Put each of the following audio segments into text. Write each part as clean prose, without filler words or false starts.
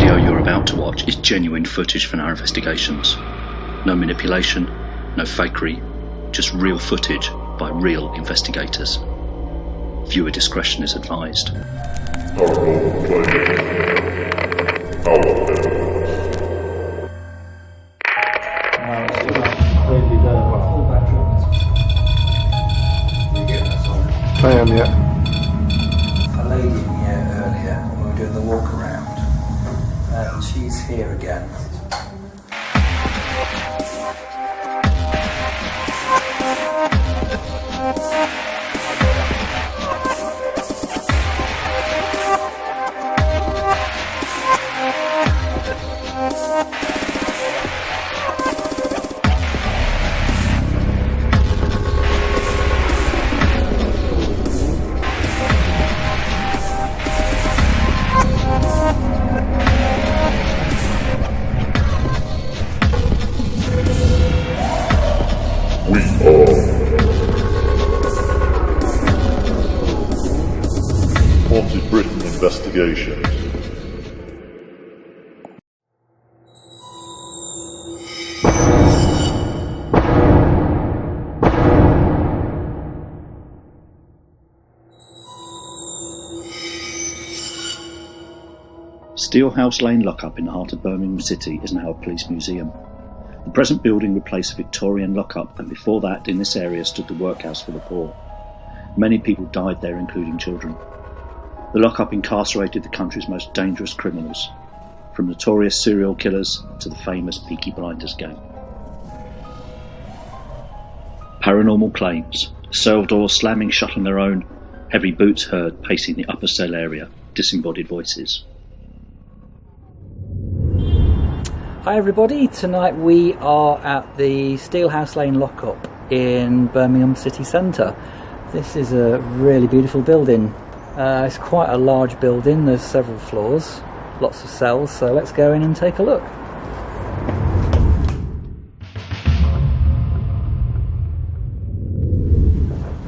video you're about to watch is genuine footage from our investigations. No manipulation, no fakery, just real footage by real investigators. Viewer discretion is advised. I am, yeah. A lady in here earlier when we were doing the walk around, and she's here again. Haunted Britain Investigations. Steelhouse Lane lockup in the heart of Birmingham City is now a police museum. The present building replaced a Victorian lockup, and before that in this area stood the workhouse for the poor. Many people died there, including children. The lockup incarcerated the country's most dangerous criminals, from notorious serial killers to the famous Peaky Blinders Gang. Paranormal claims, cell doors slamming shut on their own, heavy boots heard pacing the upper cell area, disembodied voices. Hi everybody, tonight we are at the Steelhouse Lane lockup in Birmingham city centre. This is a really beautiful building. It's quite a large building, there's several floors, lots of cells, so let's go in and take a look.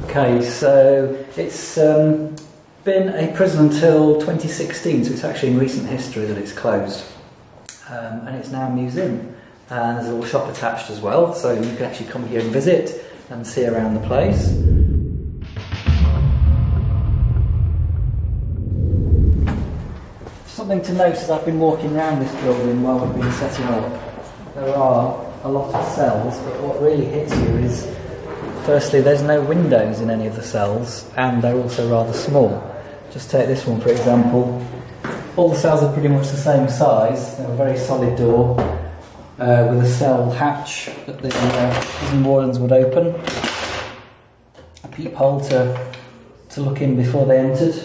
Okay, so it's been a prison until 2016, so it's actually in recent history that it's closed. And it's now a museum, and there's a little shop attached as well, so you can actually come here and visit and see around the place. Something to note as I've been walking around this building while we've been setting up, there are a lot of cells, but what really hits you is, firstly, there's no windows in any of the cells, and they're also rather small. Just take this one for example. All the cells are pretty much the same size. They have a very solid door with a cell hatch that the prison wardens would open, a peephole to look in before they entered.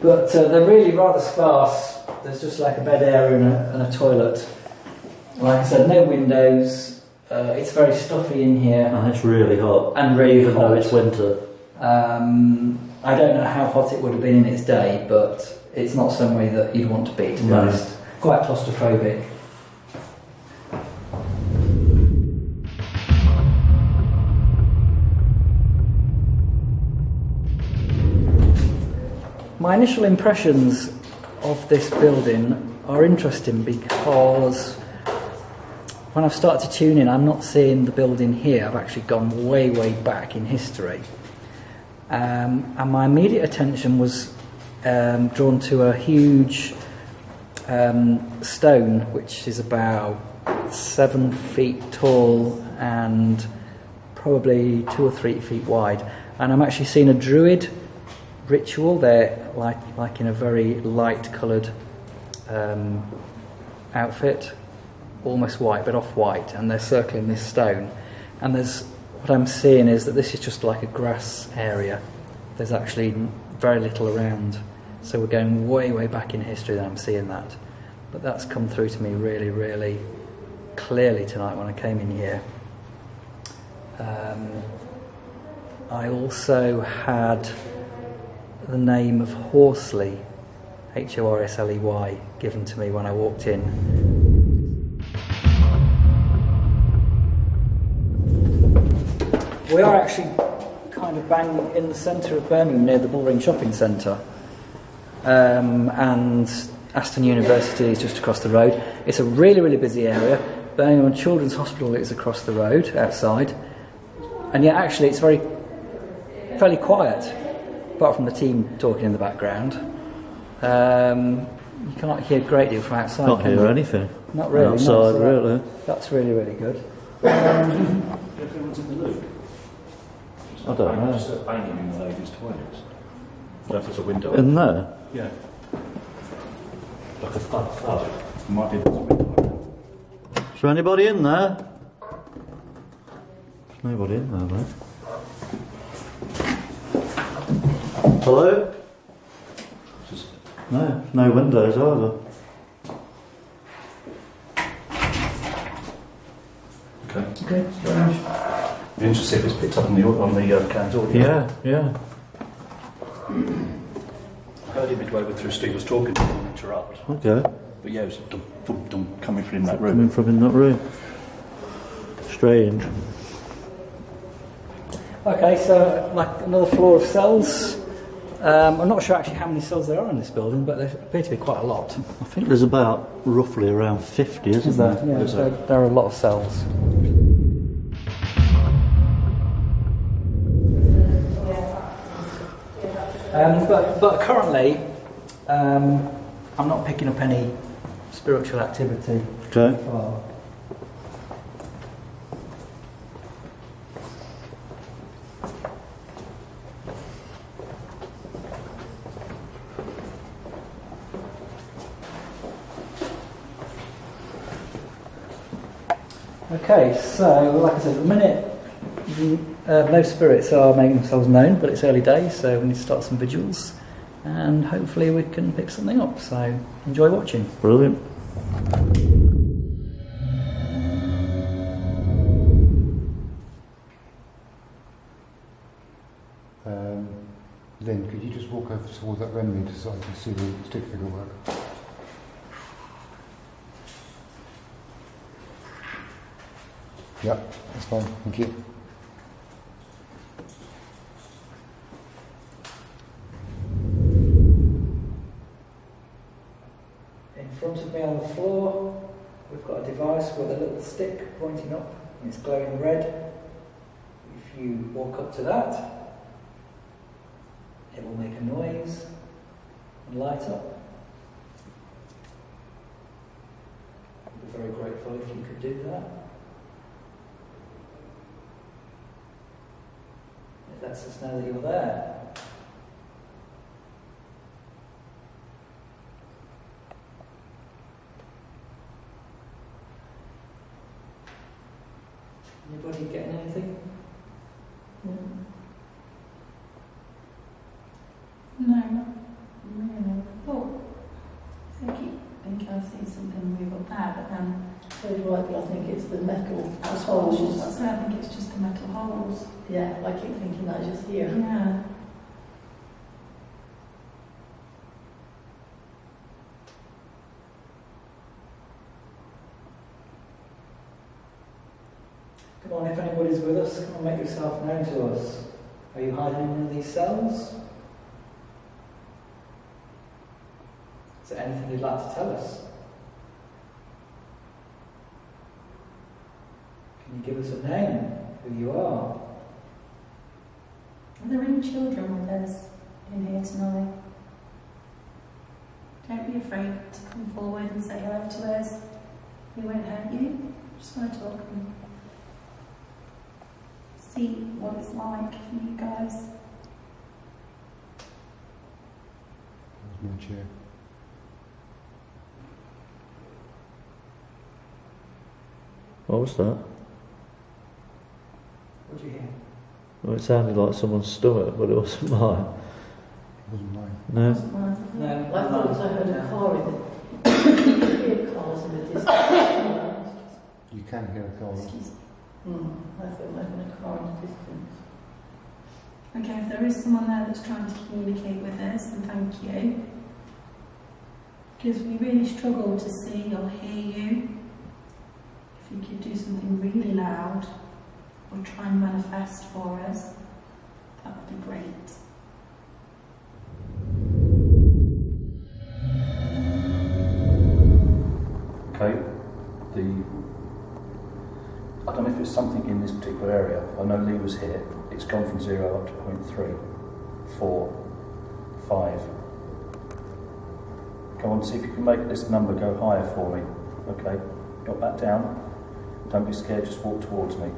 But they're really rather sparse. There's just like a bed area and a toilet. Like I said, no windows. It's very stuffy in here. And it's really hot. And really even hot. though it's winter. I don't know how hot it would have been in its day, but it's not somewhere that you'd want to be honest. Quite claustrophobic. My initial impressions of this building are interesting because when I've started to tune in, I'm not seeing the building here. I've actually gone way, way back in history. And my immediate attention was drawn to a huge stone which is about 7 feet tall and probably 2 or 3 feet wide, and I'm actually seeing a druid ritual there, like in a very light coloured outfit, almost white but off white, and they're circling this stone, and what I'm seeing is that this is just like a grass area. There's actually very little around. So we're going way, way back in history that I'm seeing that. But that's come through to me really, really clearly tonight when I came in here. I also had the name of Horsley, Horsley, given to me when I walked in. We are actually kind of bang in the centre of Birmingham near the Bullring Shopping Centre. And Aston University is just across the road. It's a really, really busy area. Birmingham Children's Hospital is across the road, outside. And yet, actually, it's fairly quiet, apart from the team talking in the background. You can't hear a great deal from outside. Can't hear anything. Not really. Outside, really. That's really, really good. Everyone's in the loop. I don't know. Just banging in the ladies' toilets. Well, if there's a window. In there? Yeah. Like a thud. Might be there's a window. Is there anybody in there? There's nobody in there, mate. Hello? No, no windows either. Okay, strange. Be interested if it's picked up on the cans audio. Yeah. I heard him midway through Steve was talking, I didn't interrupt. Okay. But yeah, it was dum, dum, dum, coming from that room. Coming from in that room. Strange. Okay, so like another floor of cells. I'm not sure actually how many cells there are in this building, but there appear to be quite a lot. I think there's about roughly around 50, isn't there? Yeah, there are a lot of cells. But currently, I'm not picking up any spiritual activity. Okay. Oh. Okay, so like I said, at the minute, no spirits are making themselves known, but it's early days, so we need to start some vigils, and hopefully we can pick something up. So enjoy watching. Brilliant. Lynn, could you just walk over towards that remedy so I can see the stick figure work? Yeah, that's fine, thank you. In front of me on the floor, we've got a device with a little stick pointing up, and it's glowing red. If you walk up to that, it will make a noise and light up. I'd be very grateful if you could do that. It lets us know that you're there. Anybody getting anything? No, not really. Oh, I think I've seen something move up there, but then So do I, but I think it's the metal that's holes. what I said. I think it's just the metal holes. Yeah, I keep thinking that's just here. Yeah. Come on, if anybody's with us, come on, make yourself known to us. Are you hiding in one of these cells? Is there anything you'd like to tell us? Can you give us a name, who you are? Are there any children with us in here tonight? Don't be afraid to come forward and say hello to us. We won't hurt you. Just want to talk and see what it's like for you guys. There's my chair. What was that? What do you hear? Well, it sounded like someone's stomach, but it wasn't mine. It wasn't mine. No? No, I thought I heard a car in the hear cars in the distance. You can hear a car. Excuse me. I thought maybe a car in the distance. Okay, if there is someone there that's trying to communicate with us, then thank you. Because we really struggle to see or hear you. If you could do something really loud or try and manifest for us, that would be great. Okay, I don't know if it's something in this particular area. I know Lee was here. It's gone from 0 up to 0.3, 4, 5. Go on, see if you can make this number go higher for me. Okay, got that down. Don't be scared, just walk towards me.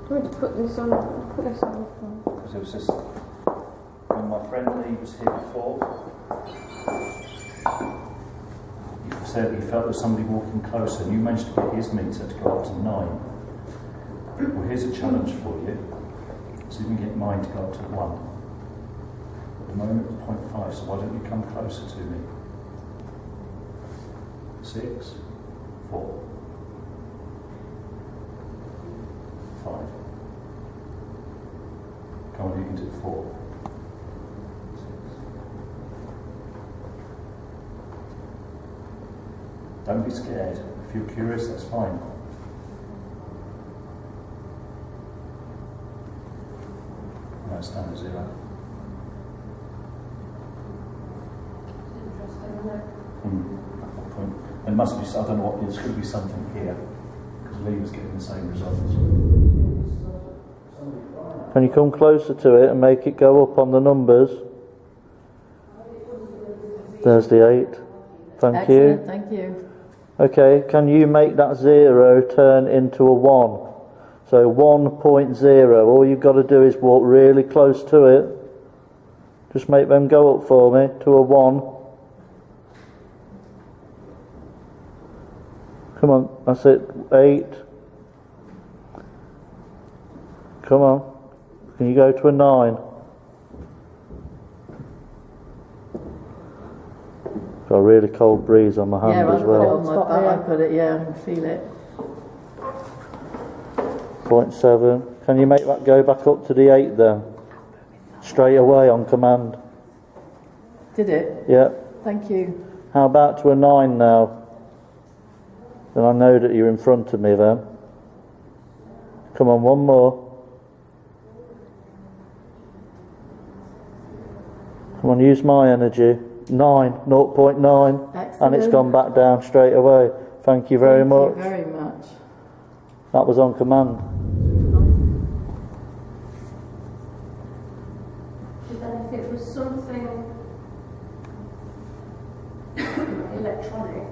I'm going to put this on. Put this on the phone. Because it was just when my friend Lee was here before, he said he felt there was somebody walking closer, and you managed to get his meter to go up to 9. Well, here's a challenge for you. See if you can get mine to go up to 1. At the moment it's 0.5, so why don't you come closer to me? 6, 4, 5. Come on, you can do 4. 6. Don't be scared. If you're curious, that's fine. No, it's down to 0. Interesting, isn't it? There must be, I don't know what, there could be something here, because Lee was getting the same results. Can you come closer to it and make it go up on the numbers? There's the 8. Thank Excellent, you. thank you. Okay, can you make that 0 turn into a 1? So 1.0. All you've got to do is walk really close to it. Just make them go up for me to a 1. Come on, that's it. 8. Come on. Can you go to a 9? Got a really cold breeze on my hand Yeah, as well. I put it, yeah, I can feel it. 0.7. Can you make that go back up to the 8 then? Straight away on command. Did it? Yeah. Thank you. How about to a 9 now? Then I know that you're in front of me then. Come on, one more. Come on, use my energy. 9, 0.9. Excellent. And it's gone back down straight away. Thank you very much. Thank you very much. That was on command. Then if it was something electronic,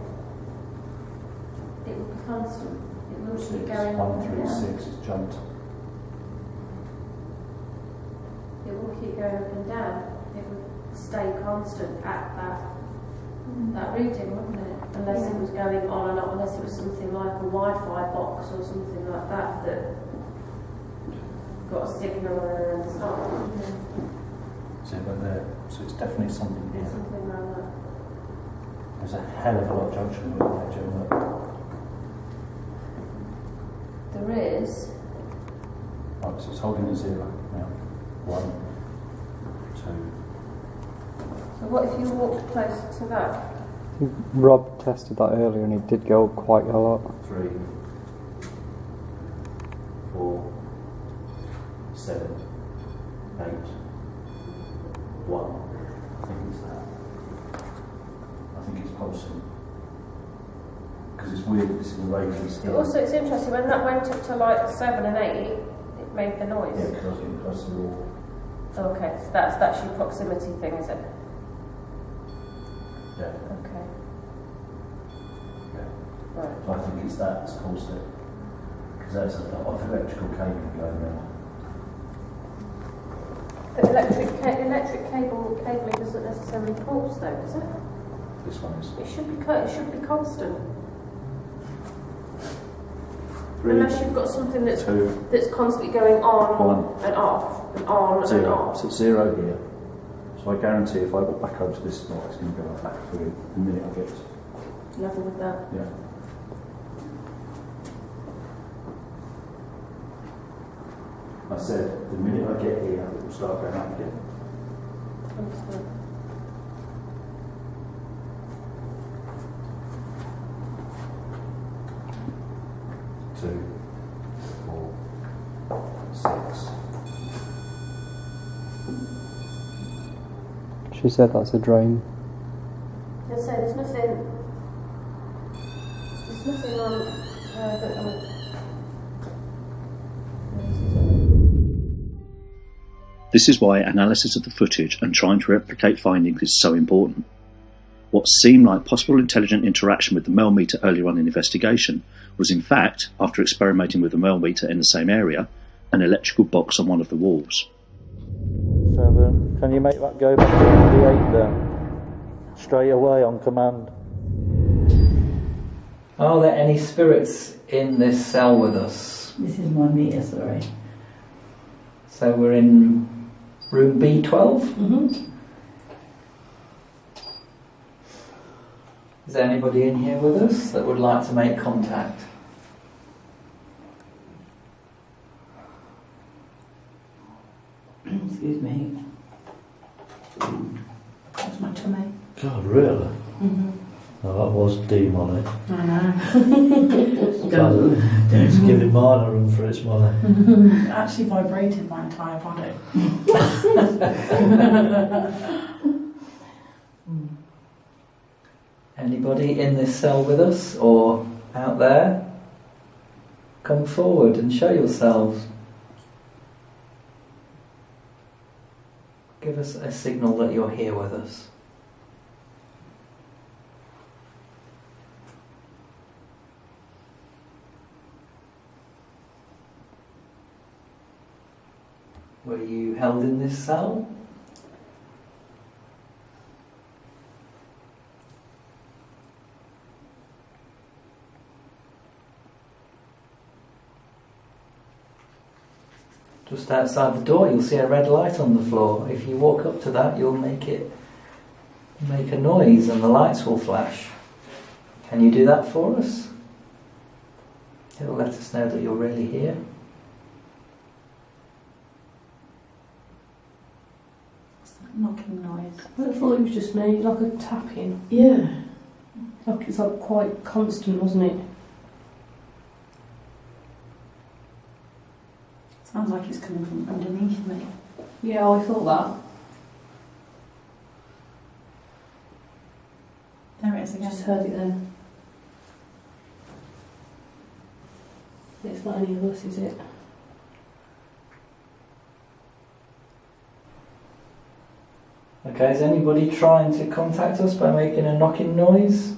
it would be constant. It wouldn't keep going up and down. 136 has jumped. It wouldn't keep going up and down. It would stay constant at that reading, wouldn't it? Unless it was going on and on, unless it was something like a Wi-Fi box or something like that got a signal and stopped. See it right there. So it's definitely something here. Something like that. There's a hell of a lot of junction work there, Jim. Look. There is. Right, so it's holding a 0 now. 1, 2. So what if you walked closer to that? Rob tested that earlier and it did go up quite a lot. 3, 4, 7, 8, 1. I think it's that. I think it's pulsing. Because it's weird, this is a radius here. Also, it's interesting, when that went up to like 7 and 8, it made the noise. Yeah, because I was getting close to the wall. Okay, so that's your proximity thing, is it? Yeah. Okay. Yeah. Right. So I think it's that that's caused it. Because there's a lot of electrical cabling going around. But electric cabling doesn't necessarily pulse, though, does it? This one is. It should be constant. 3, Unless you've got something that's 2, constantly going on 1. and off and on 0. and off. So it's 0 here. So I guarantee if I walk back over to this spot, it's going to go back through the minute I get. Level with that. Yeah. I said the minute I get here, it will start going up again. Understood. Two, 4, 6, She said that's a drain. As I say, there's nothing on that This is why analysis of the footage and trying to replicate findings is so important. What seemed like possible intelligent interaction with the mel meter earlier on in the investigation was in fact, after experimenting with the mel meter in the same area, an electrical box on one of the walls. 7. Can you make that go back to the 8 then? Straight away on command. Are there any spirits in this cell with us? This is my meter, sorry. So we're in room B12? Mm-hmm. Is there anybody in here with us that would like to make contact? Excuse me. That's my tummy. God, really? Mm-hmm. Oh, that was demonic. I know. It's giving mine a run for its money. It actually vibrated my entire body. Anybody in this cell with us or out there? Come forward and show yourselves. Give us a signal that you're here with us. Were you held in this cell? Just outside the door you'll see a red light on the floor. If you walk up to that you'll make a noise and the lights will flash. Can you do that for us? It'll let us know that you're really here. What's that knocking noise? I thought it was just me, like a tapping. Yeah. Like it's like quite constant, wasn't it? Sounds like it's coming from underneath me. Yeah, I thought that. There it is I again. just heard it then. It's not any of us, is it? Okay, is anybody trying to contact us by making a knocking noise?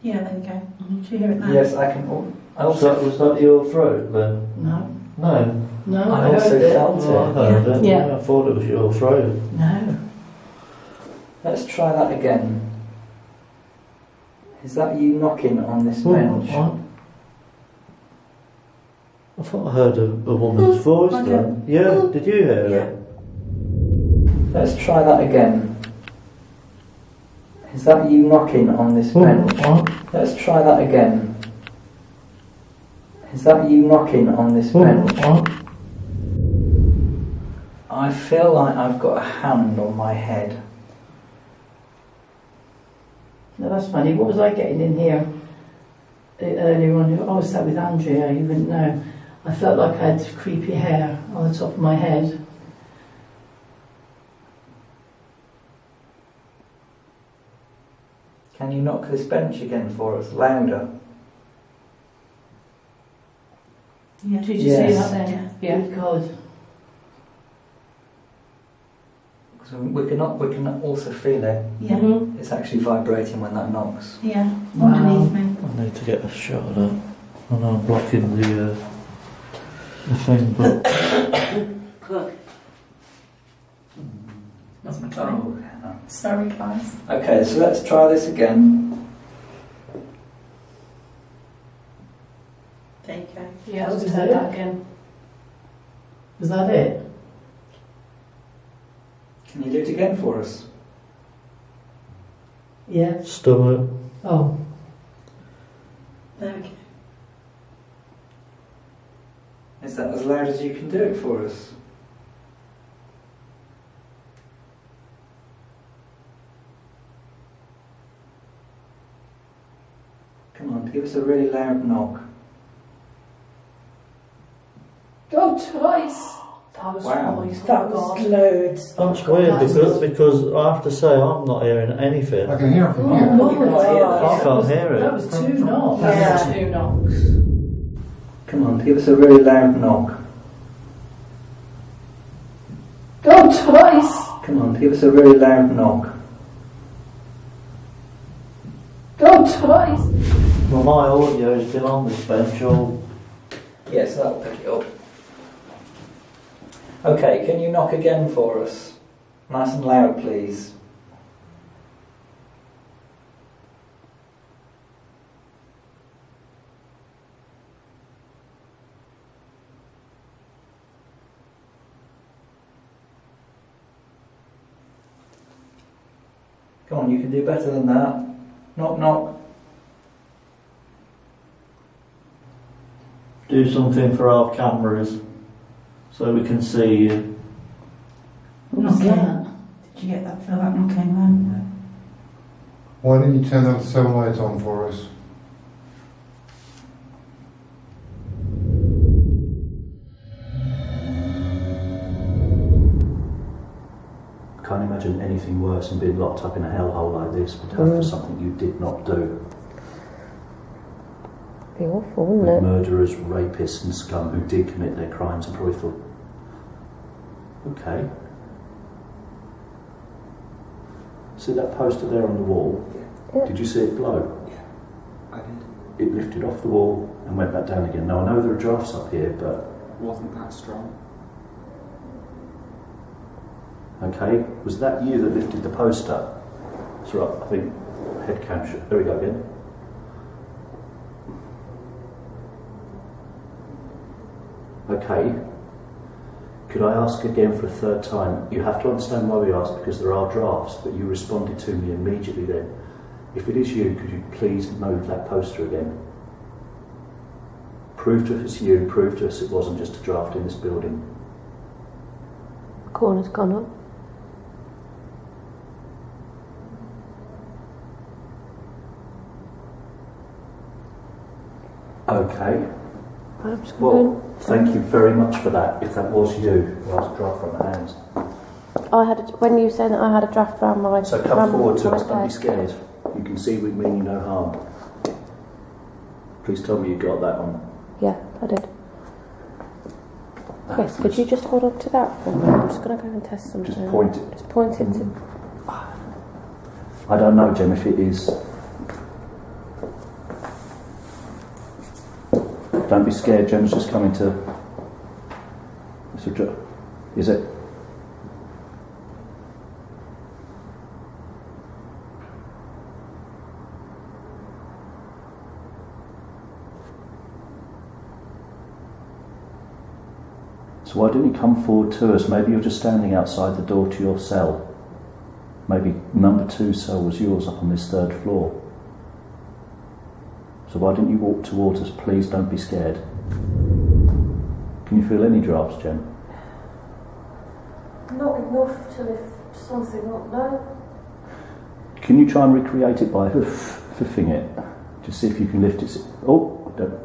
Yeah, there you go. Do you hear it now? Yes, I can. I also Was that your throat then? No. No. No, I I also heard it. felt Oh, I it. heard it. Yeah. I thought it was your throat. No. Let's try that again. Is that you knocking on this bench? What? I thought I heard a woman's voice Okay. then. Yeah, did you hear it? Let's try that again. Is that you knocking on this bench? What? Let's try that again. Is that you knocking on this bench? What? I feel like I've got a hand on my head. No, that's funny. What was I getting in here earlier on? I was sat with Andrea, you wouldn't know. I felt like I had creepy hair on the top of my head. Can you knock this bench again for us, louder? Yeah. Did you Yes. see that then? Yeah. Good God. Because we can also feel it. Yeah. Mhm. It's actually vibrating when that knocks. Yeah. Wow. Underneath me. I need to get a shot of that. I know I'm blocking the thing, but Look. That's my tummy. Oh, Sorry, guys. okay, so let's try this again. There you go. Yeah, I Was just it? heard that again. Was that it? Can you do it again for us? Yeah. stomach. Oh. There we go. Is that as loud as you can do it for us? Come on, give us a really loud knock. Go twice. That was twice. That was loads. That's weird because I have to say I'm not hearing anything. I can hear it from here. I can't hear it. That was 2 knocks. Yeah. 2 knocks. Come on, give us a really loud knock. Go twice. Come on, give us a really loud knock. Go twice. Well, my audio has been on this bench all. Yes, that'll pick it up. Okay, can you knock again for us? Nice and loud, please. Come on, you can do better than that. Knock, knock. Do something for our cameras so we can see you. What was that? Did you get that? Feel that knocking then? Why didn't you turn that cell light on for us? Can't imagine anything worse than being locked up in a hellhole like this, but for something you did not do. Be awful, With wouldn't it? murderers, rapists and scum who did commit their crimes and probably thought, okay. See that poster there on the wall? Yeah. Did you see it blow? I did. It lifted off the wall and went back down again. Now I know there are drafts up here, but... Wasn't that strong? Okay, was that you that lifted the poster? That's right, I think head cam should... There we go again. Okay, could I ask again for a third time? You have to understand why we asked, because there are drafts, but you responded to me immediately then. If it is you, could you please move that poster again? Prove to us it's you, prove to us it wasn't just a draft in this building. Corner's gone up. Okay. I'm just Well, thank you very much for that. If that was you, I was draft from my hands. when you said that I had a draft around my... So come forward to us, don't be head. scared. You can see we mean you no harm. Please tell me you got that one. Yeah, I did. Yes, could you just hold on to that for me? I'm just going to go and test something. Just point it. Just point it to... I don't know, Jem, if it is. Don't be scared, Jem's just coming to... Is it? So why didn't you come forward to us? Maybe you're just standing outside the door to your cell. Maybe number 2 cell was yours up on this 3rd floor. So why didn't you walk towards us? Please don't be scared. Can you feel any drafts, Jem? Not enough to lift something up, no. Can you try and recreate it by hoofing it? Just see if you can lift it. Oh, I don't.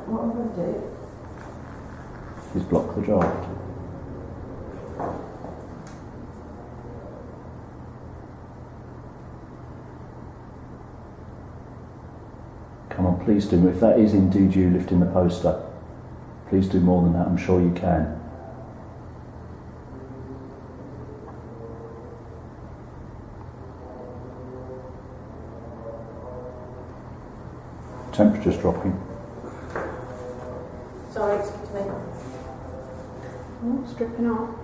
What am I going to do? Is block the draft. Come on, please do. If that is indeed you lifting the poster, please do more than that. I'm sure you can. Temperature's dropping. Sorry, excuse me. Stripping off.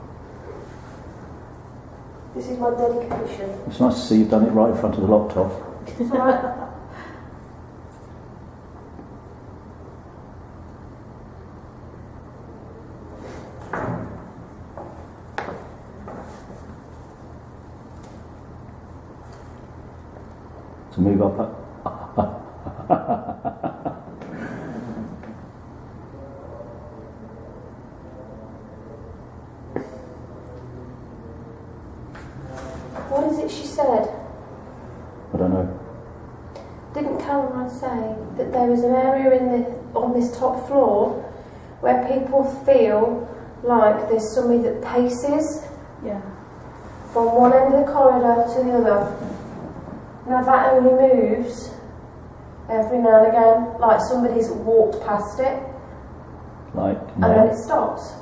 This is my dedication. It's nice to see you've done it right in front of the locked off. It's alright. To move up. What is it she said? I don't know. Didn't Caroline say that there is an area on this top floor where people feel like there's somebody that paces? Yeah. From one end of the corridor to the other. Now that only moves every now and again, like somebody's walked past it, Like, and then it stops.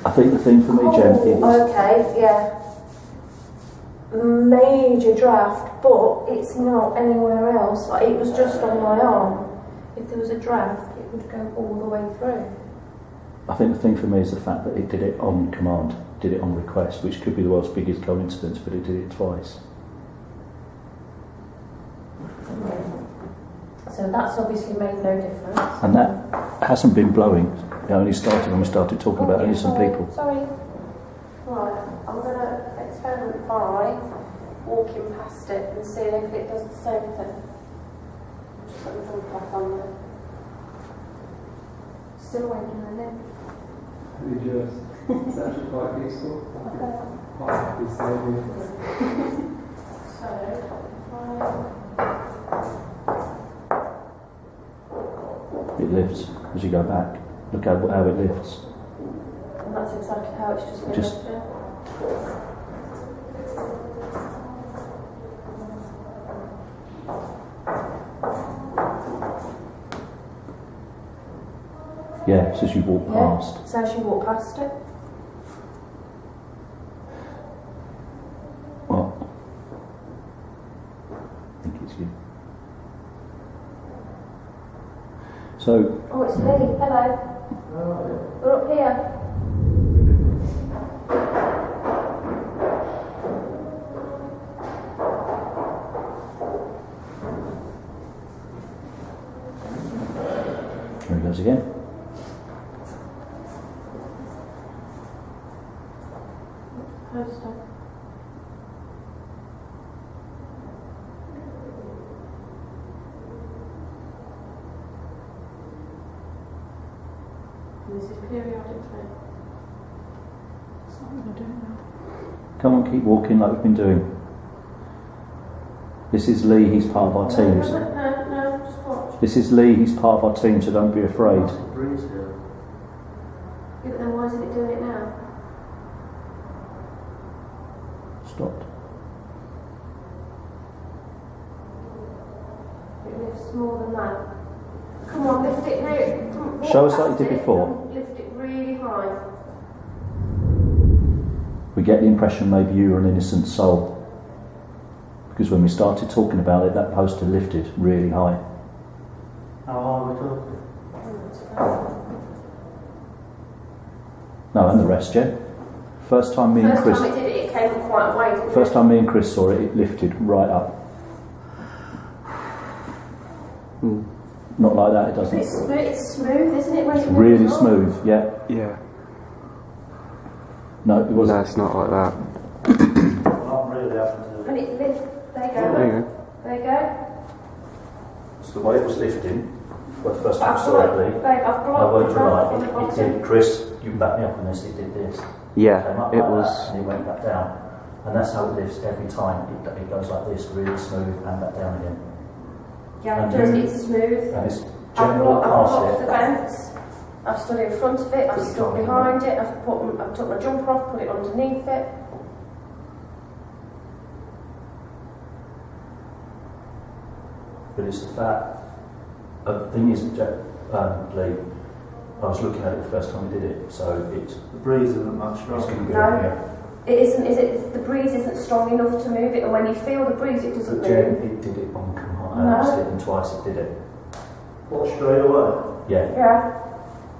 I think the thing for me, Jen, is... Okay, yeah. Major draft, but it's not anywhere else. Like, it was just on my arm. If there was a draft, it would go all the way through. I think the thing for me is the fact that it did it on command, did it on request, which could be the world's biggest coincidence, but it did it twice. So that's obviously made no difference. And that hasn't been blowing. It only started when we started talking about only some people. Sorry. Right, I'm going to experiment by walking past it and seeing if it does the same thing. Just put the jump back on there. Still waiting on it. It's actually quite useful. Okay. Quite happy to save you. It lifts as you go back. Look how it lifts. And that's exactly how it's just been lifted. Yeah, it's as you walk past. It's as you walk past it. Well, I think it's you. So... Oh, it's me. Hello. We're up here. There he goes again. Poster. This is periodically. It's not going to do it now. Come on, keep walking like we've been doing. This is Lee, he's part of our team. No, just watch. This is Lee, he's part of our team, so don't be afraid. Yeah, but then why isn't it doing it now? Stopped. It lifts more than that. Come on, lift it really. Show us like you did before. Lift it really high. We get the impression maybe you were an innocent soul. Because when we started talking about it, that poster lifted really high. How are we talking? No, and the rest, Jen. First time me and Chris... First time it did it, it came quite a way, didn't it? First time me and Chris saw it, it lifted right up. Not like that, it doesn't. It's smooth, isn't it? When It's really smooth, yeah. Yeah. No, it wasn't. No, it's not like that. Well, I'm really having to... And it lifts. There you go. There you go. There you go. It's the way it was lifting. Well, the first time I saw it, Lee. Babe, I've My words are blocked right. from the It bottom. did. Chris, you can back me up on this. It did this. Yeah, Came up it like was. that, and it went back down. And that's how it lifts every time. It goes like this, really smooth, and back down again. Yeah, And it does. you- It's smooth. And it's I've general blocked the past vents. I've stood in front of it. I've Put your stood tongue in behind it. I've took my jumper off, put it underneath it. But it's the fact. The thing is, Lee, I was looking at it the first time we did it, so it's The breeze isn't much going to stronger. be No. on here. It isn't, is it? The breeze isn't strong enough to move it, and when you feel the breeze, it doesn't But Jen, move. it did it on command. No. I asked it, and twice it did it. What, straight away? Yeah. Yeah.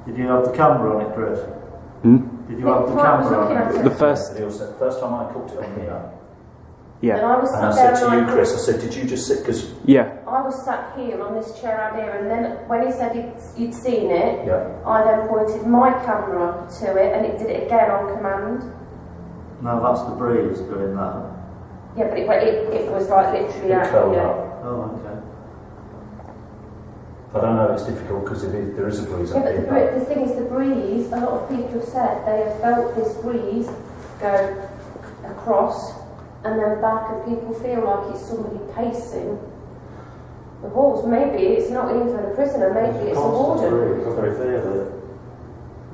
Did you have the camera on it, Chris? Did you have the Well, I was camera looking on at it? it. The first. The first time I caught it on here, Yeah. And I was and I sat said there to you, and Chris, I said, did you just sit? Because Yeah. I was sat here on this chair out here, and then when he said you'd seen it, yeah, I then pointed my camera to it, and it did it again on command. No, that's the breeze doing that. Yeah, but it was like literally it out curled here. up. Oh, okay. I don't know, it's difficult because there is a breeze Yeah, up but here. the thing is, the breeze, a lot of people have said they have felt this breeze go across and then back, and people feel like it's somebody pacing the walls. Maybe it's not even a prisoner, maybe it's a warden. It's very fair that.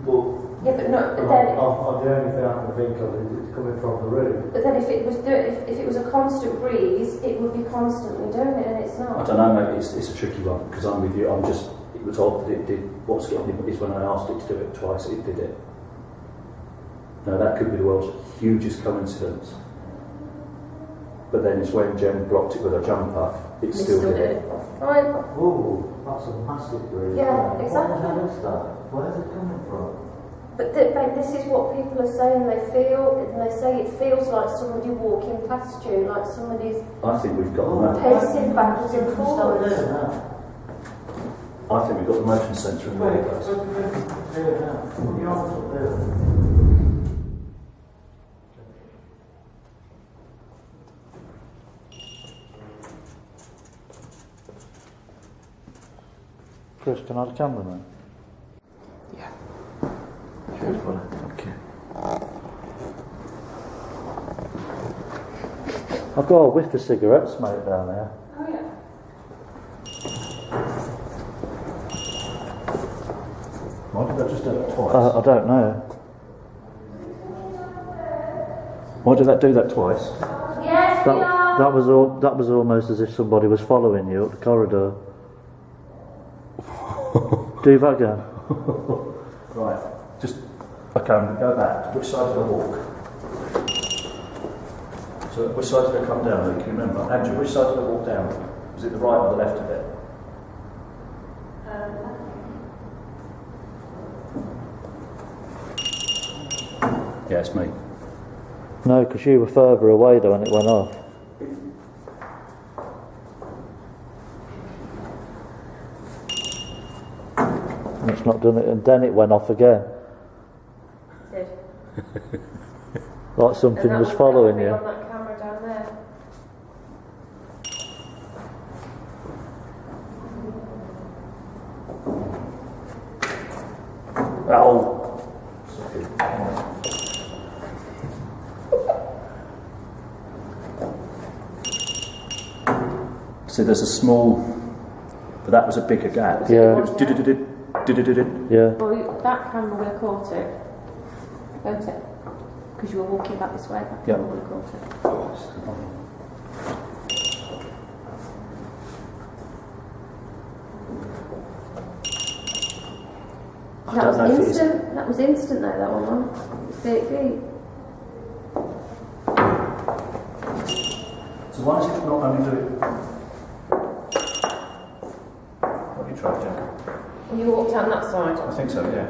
Well, Yeah, but no, but the then, only thing I can think of is it's coming from the room. but then if it was a constant breeze, it would be constantly doing it, and it's I not. don't know, maybe it's a tricky one because I'm with you. It was odd that it did. What's getting me is when I asked it to do it twice, it did it. Now that could be the world's hugest coincidence. But then it's when Jen blocked it with a jumper, it still did it. Right. Oh, that's a massive breeze. Yeah, exactly. What the hell is that? Where's it coming from? But this is what people are saying they feel, and they say it feels like somebody walking past you, like somebody's I think we've got pacing backwards and forwards. I think we've got the motion sensor in the right place. Put your arms up there. Chris, can I have a camera, man? Yeah. Cheers, buddy. Thank you. I've got a whiff of cigarette smoke down there. Oh yeah. Why did that just do that twice? I don't know. Why did that do that twice? Yes, we are. That was almost as if somebody was following you up the corridor. Do that again. Right. Just okay, I'm going to go back. Which side did I walk? So which side did I come down? Can you remember? Andrew, which side did I walk down? Was it the right or the left of it? Yeah, it's me. No, because you were further away though when it went off. And it's not done it, and then it went off again. Did. Like something was following you. On that camera down there. Oh. So there's a small, but that was a bigger gap. Yeah. It was Yeah. Well, that camera would have caught it, won't it? Because you were walking back this way, that camera would have caught it. That was instant. That was instant though, that one. 30 feet. So why does it not only do it? What have you tried, Jen? Well, you walked down that side. I think so, yeah.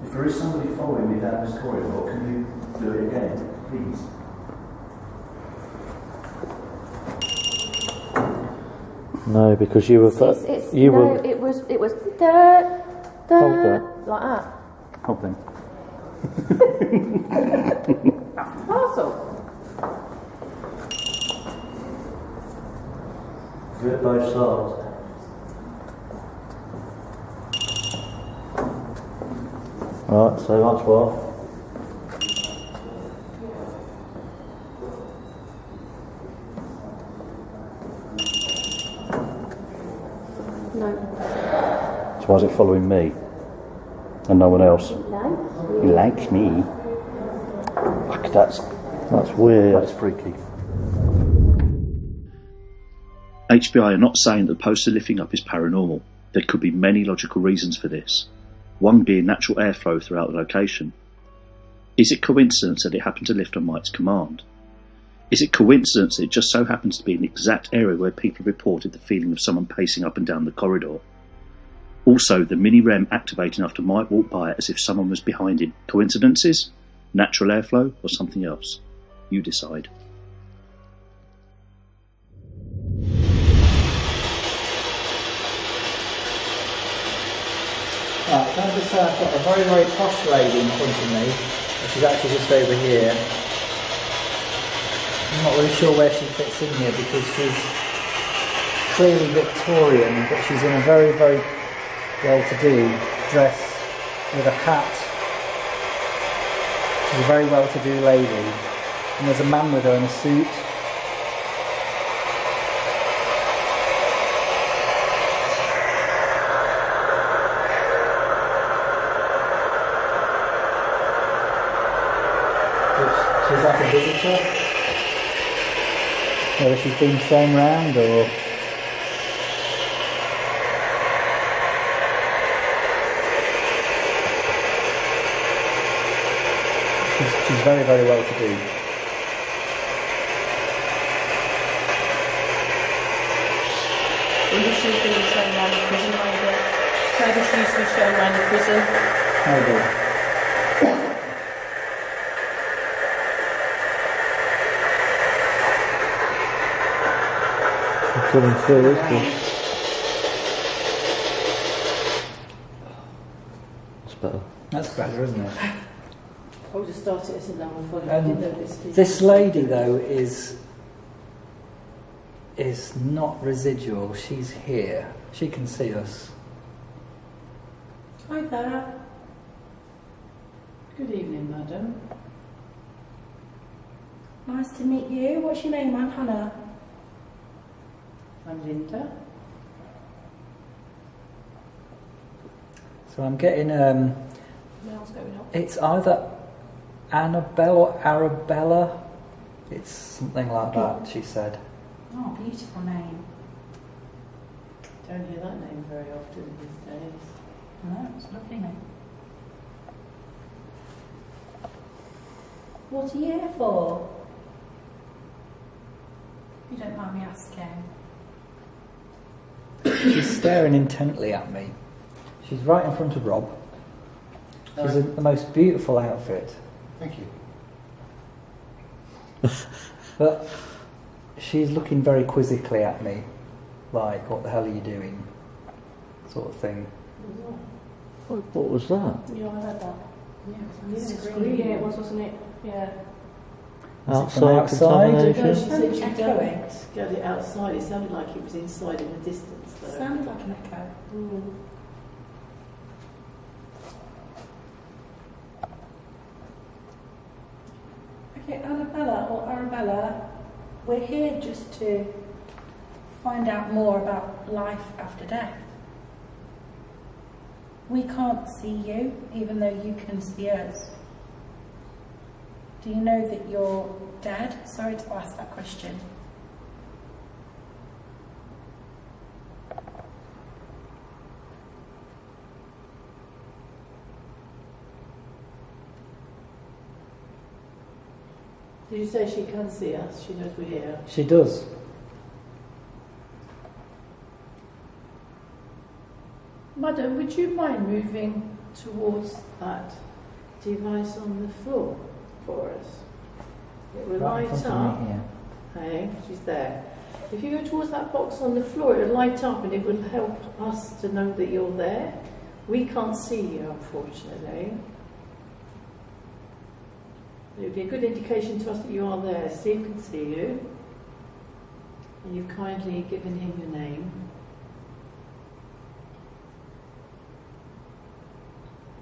If there is somebody following me down this corridor, can you do it again, please? No, because you were. It was dirt, Hold that. like that. Hold them. Parcel. Do it both sides. Right, so that's what. No. So why is it following me and no one else? No. He likes me. Fuck, that's weird. That's freaky. HBI are not saying that the poster lifting up is paranormal. There could be many logical reasons for this, one being natural airflow throughout the location. Is it coincidence that it happened to lift on Mike's command? Is it coincidence that it just so happens to be an exact area where people reported the feeling of someone pacing up and down the corridor? Also, the mini-REM activating after Mike walked by it as if someone was behind him. Coincidences? Natural airflow? Or something else? You decide. Right, can I just say I've got a very, very posh lady in front of me, and she's actually just over here. I'm not really sure where she fits in here because she's clearly Victorian, but she's in a very, very well-to-do dress with a hat. She's a very well-to-do lady. And there's a man with her in a suit. She's like a visitor. Whether she's been shown round or... She's very, very well to do. Maybe she's been shown around the prison, maybe. Maybe she used to be shown around the prison. Maybe. Coming through, isn't it? That's better. That's better, isn't it? I would have started at a level 5. I didn't know This lady, though, is not residual. She's here. She can see us. Hi there. Good evening, madam. Nice to meet you. What's your name? I'm Hannah. I'm Linda. So I'm getting Mail's going up. it's either Annabelle or Arabella. It's something like that, she said. Oh, beautiful name. Don't hear that name very often these days. No, it's a lovely name. What are you here for? If you don't mind me asking. She's staring intently at me. She's right in front of Rob. She's in the most beautiful outfit. Thank you. But she's looking very quizzically at me. Like, what the hell are you doing? Sort of thing. What was that? Yeah, I heard that. Yeah, Yeah, it was, wasn't it? Yeah. Outside contamination? No, she said she Echoing. don't get it outside. It sounded like it was inside in the distance, though. Sounded like an echo. Okay, Annabella or Arabella, we're here just to find out more about life after death. We can't see you, even though you can see us. Do you know that you're dead? Sorry to ask that question. Did you say she can see us? She knows we're here. She does. Madam, would you mind moving towards that device on the floor for us? It will Right in light front up. of me here. Hey, she's there. If you go towards that box on the floor, it will light up and it will help us to know that you're there. We can't see you, unfortunately. It would be a good indication to us that you are there. Steve can see you. And you've kindly given him your name.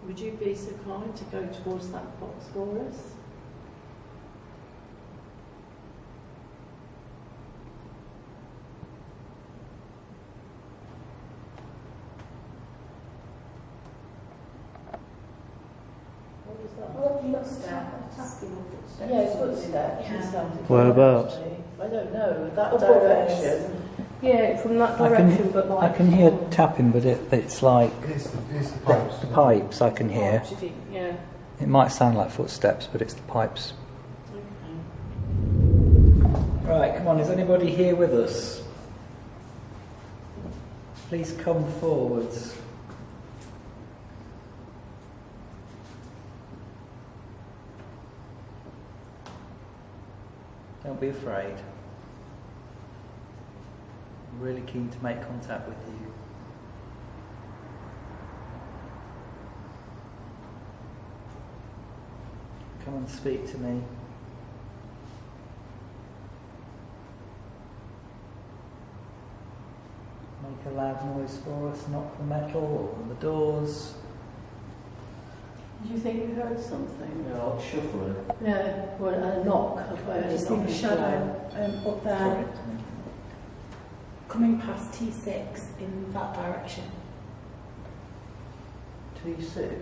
Would you be so kind to go towards that box for us? Yeah, it's footsteps. Whereabouts? I don't know, that direction. Yeah, from that direction, but like... I can hear tapping, but it's like It's the pipes. the pipes I can hear. Yeah. It might sound like footsteps, but it's the pipes. Right, come on, is anybody here with us? Please come forwards. Don't be afraid. I'm really keen to make contact with you. Come and speak to me. make a loud noise for us, knock the metal or the doors. Did you think you heard something? Yeah, like shuffling. Yeah, well, a knock. I just see the shadow up there, coming past T6 in that direction. T6?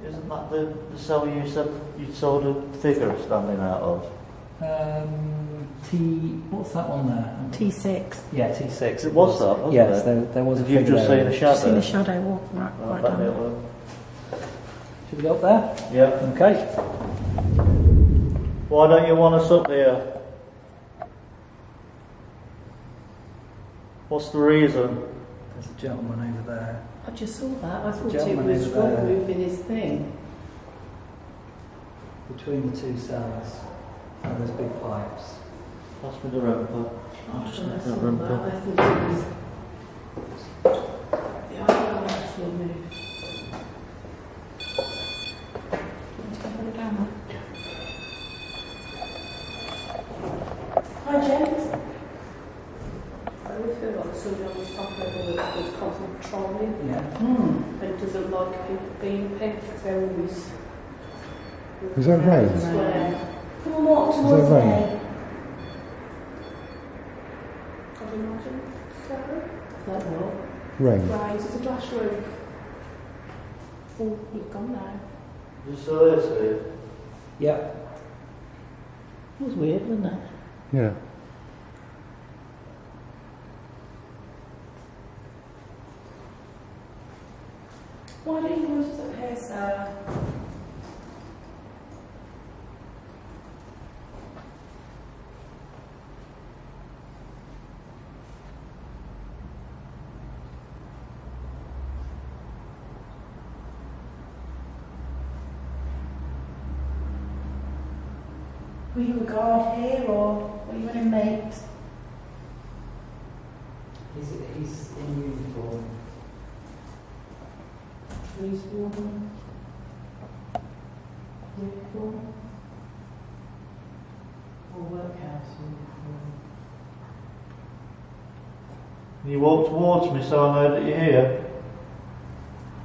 Isn't that the cell you said you saw the figure standing out of? What's that one there? T6. Yeah, T6. It was that, wasn't yes, it? there was a Have you figure just there. seen a shadow? I've seen a shadow walk right down. Should we go up there? Yeah. Okay. Why don't you want us up here? What's the reason? There's a gentleman over there. I just saw that. I thought it Gentleman was over Rob there. moving his thing. Between the two cells. And there's big pipes. Pass me the romper. I Just saw make that. that romper. I thought it was... The eyebrow actually moved. Hi, James. I really feel like somebody on this top of it was constantly patrolling. Yeah. And it doesn't like people being picked. Very loose. Is that rain? Come on, walk Is towards that rain? me. I'd imagine. So, That what? Rain. right, it's a glass roof. Oh, you've gone now. You saw this, Steve? Yep. It was weird, wasn't it? Yeah. Why don't you want us up here, sir? Were you a guard here or were you an inmate? He's in uniform. Police warden. Uniform. Or workhouse uniform. You walk towards me so I know that you're here.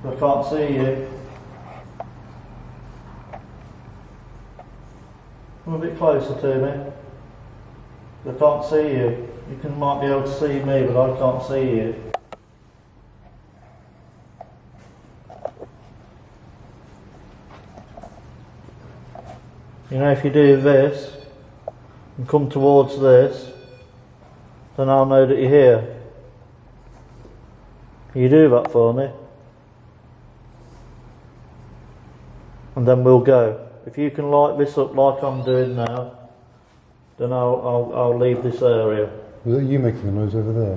I can't see you. Come a bit closer to me. I can't see you. You might be able to see me, but I can't see you. You know, if you do this and come towards this, then I'll know that you're here. Can you do that for me? And then we'll go. If you can light this up like I'm doing now, then I'll leave this area. Was it you making a noise over there?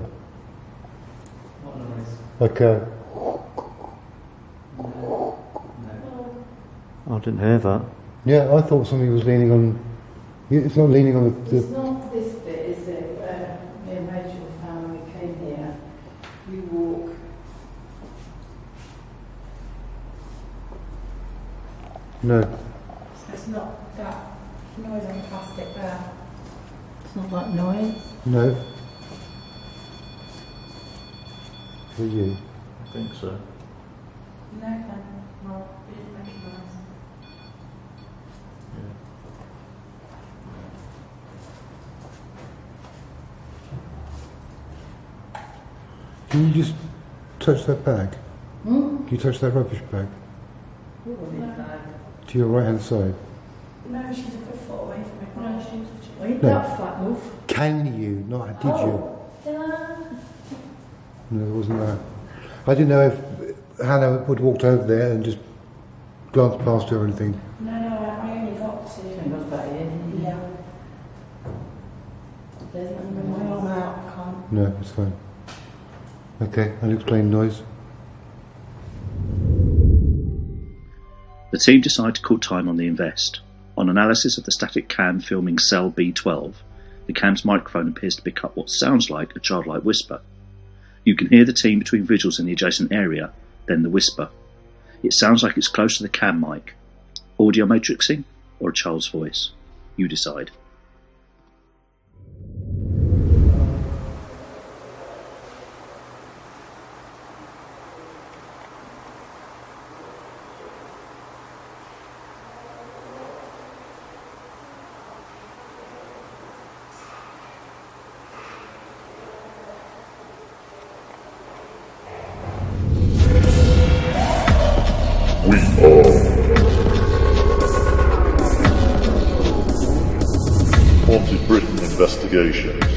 What noise? Like I didn't hear that. yeah, I thought somebody was leaning on. It's not leaning on It's the not this bit, is it? Where me and Rachel found when we came here. You walk. no. So it's not that noise on the plastic there. It's not that noise. No. For you. I think so. No, then. Well, we didn't make a noise. Can you just touch that bag? Hmm? Can you touch that rubbish bag No, to your right hand side? no, she's a good foot away from me. No, she's Ain't No. that flat enough? Can you? Not did you? Yeah. No, there wasn't that. I didn't know if Hannah would walked over there and just glanced past her or anything. No, I only got to. Hang on, back in. Yeah. There's nothing When my wrong. arm out, I can't. No, it's fine. Okay, I'll explain noise. The team decide to call time on the invest. On analysis of the static cam filming cell B12, the cam's microphone appears to pick up what sounds like a childlike whisper. You can hear the team between visuals in the adjacent area, then the whisper. It sounds like it's close to the cam mic. Audio matrixing or a child's voice? You decide. investigation.